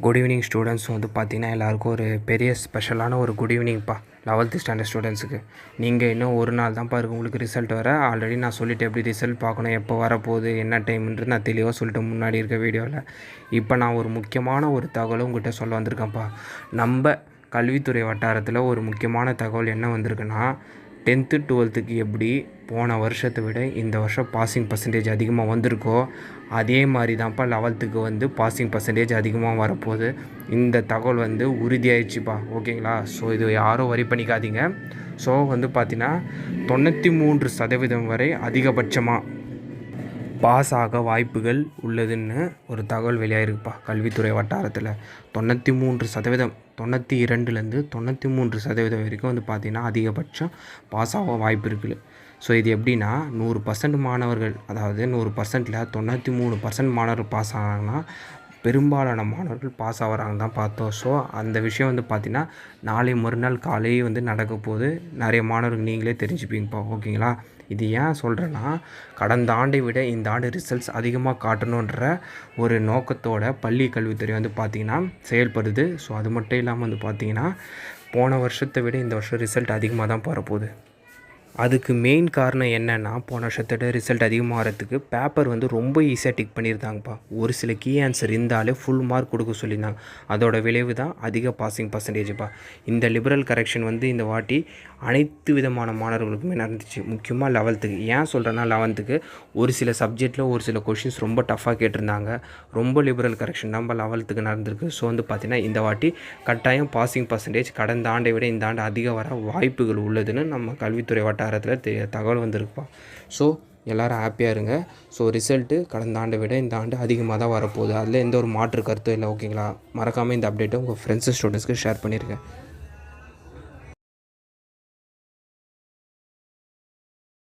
Good evening students வந்து பார்த்தீங்கன்னா எல்லாருக்கும் ஒரு பெரிய ஸ்பெஷலான ஒரு குட் ஈவினிங்ப்பா 11th ஸ்டாண்டர்ட் ஸ்டூடெண்ட்ஸுக்கு. நீங்கள் இன்னும் ஒரு நாள் தான்ப்பா இருக்குது உங்களுக்கு ரிசல்ட் வர. ஆல்ரெடி நான் சொல்லிவிட்டு எப்படி ரிசல்ட் பார்க்கணும், எப்போ வரப்போகுது, என்ன டைம்ன்றது நான் தெளிவாக சொல்லிட்டு முன்னாடி இருக்க வீடியோவில். இப்போ நான் ஒரு முக்கியமான ஒரு தகவலை உங்கள்கிட்ட சொல்ல வந்திருக்கேன்ப்பா. நம்ம கல்வித்துறை வட்டாரத்தில் ஒரு முக்கியமான தகவல் என்ன வந்திருக்குன்னா, 10th 12th எப்படி போன வருஷத்தை விட இந்த வருஷம் பாசிங் பர்சன்டேஜ் அதிகமாக வந்திருக்கோ அதே மாதிரி தான்ப்பா 11th வந்து பாசிங் பர்சன்டேஜ் அதிகமாக வரப்போகுது. இந்த தகவல் வந்து உறுதியாயிடுச்சுப்பா, ஓகேங்களா? ஸோ இது யாரும் வரி பண்ணிக்காதீங்க. ஸோ வந்து பார்த்தீங்கன்னா 93% வரை அதிகபட்சமாக பாஸ் ஆக வாய்ப்புகள் உள்ளதுன்னு ஒரு தகவல் வெளியாகிருக்குப்பா கல்வித்துறை வட்டாரத்தில். 93%, 92லேருந்து 93% வரைக்கும் வந்து பார்த்திங்கன்னா அதிகபட்சம் பாஸ் ஆக வாய்ப்பு இருக்குது. ஸோ இது எப்படின்னா 100% மாணவர்கள், அதாவது 100%ல் 93% மாணவர்கள் பாஸ் ஆனாங்கன்னா பெரும்பாலான மாணவர்கள் பாஸ் ஆகிறாங்க தான் பார்த்தோம். ஸோ அந்த விஷயம் வந்து பார்த்திங்கன்னா நாளை மறுநாள் காலையே வந்து நடக்க போது நிறைய மாணவர்கள் நீங்களே தெரிஞ்சுப்பீங்கப்பா, ஓகேங்களா? இது ஏன் சொல்கிறேன்னா, கடந்த ஆண்டை விட இந்த ஆண்டு ரிசல்ட்ஸ் அதிகமாக காட்டணுன்ற ஒரு நோக்கத்தோட பள்ளி கல்வித்துறை வந்து பார்த்திங்கன்னா செயல்படுது. ஸோ அது மட்டும் இல்லாமல் வந்து பார்த்திங்கன்னா போன வருஷத்தை விட இந்த வருஷம் ரிசல்ட் அதிகமாக தான் வரப்போகுது. அதுக்கு மெயின் காரணம் என்னென்னா, போன வருஷத்தோட ரிசல்ட் அதிகமாக வரத்துக்கு பேப்பர் வந்து ரொம்ப ஈஸியாக டிக் பண்ணியிருந்தாங்கப்பா. ஒரு சில கீ ஆன்சர் இருந்தாலே ஃபுல் மார்க் கொடுக்க சொல்லியிருந்தாங்க. அதோட விளைவு தான் அதிக பாசிங் பர்சன்டேஜ்ப்பா. இந்த லிபரல் கரெக்ஷன் வந்து இந்த வாட்டி அனைத்து விதமான மாணவர்களுக்குமே நடந்துச்சு, முக்கியமாக 11th. ஏன் சொல்கிறேன்னா 11th ஒரு சில சப்ஜெக்டில் ஒரு சில கொஷின்ஸ் ரொம்ப டஃப்பாக கேட்டிருந்தாங்க. ரொம்ப லிபரல் கரெக்ஷன் நம்ம 11th நடந்திருக்கு. ஸோ வந்து பார்த்திங்கன்னா இந்த வாட்டி கட்டாயம் பாசிங் பர்சன்டேஜ் கடந்த ஆண்டை விட இந்த ஆண்டு அதிகம் வர வாய்ப்புகள் உள்ளதுன்னு நம்ம கல்வித்துறை வட்டாரத்தில் தகவல் வந்திருக்குப்பா. ஸோ எல்லோரும் ஹாப்பியாக இருங்க. ஸோ ரிசல்ட்டு கடந்த ஆண்டை விட இந்த ஆண்டு அதிகமாக தான் வரப்போகுது. அதில் எந்த ஒரு மாற்று கருத்தும் இல்லை, ஓகேங்களா? மறக்காமல் இந்த அப்டேட்டை உங்கள் ஃப்ரெண்ட்ஸு ஸ்டூடெண்ட்ஸ்க்கு ஷேர் பண்ணியிருக்கேன்.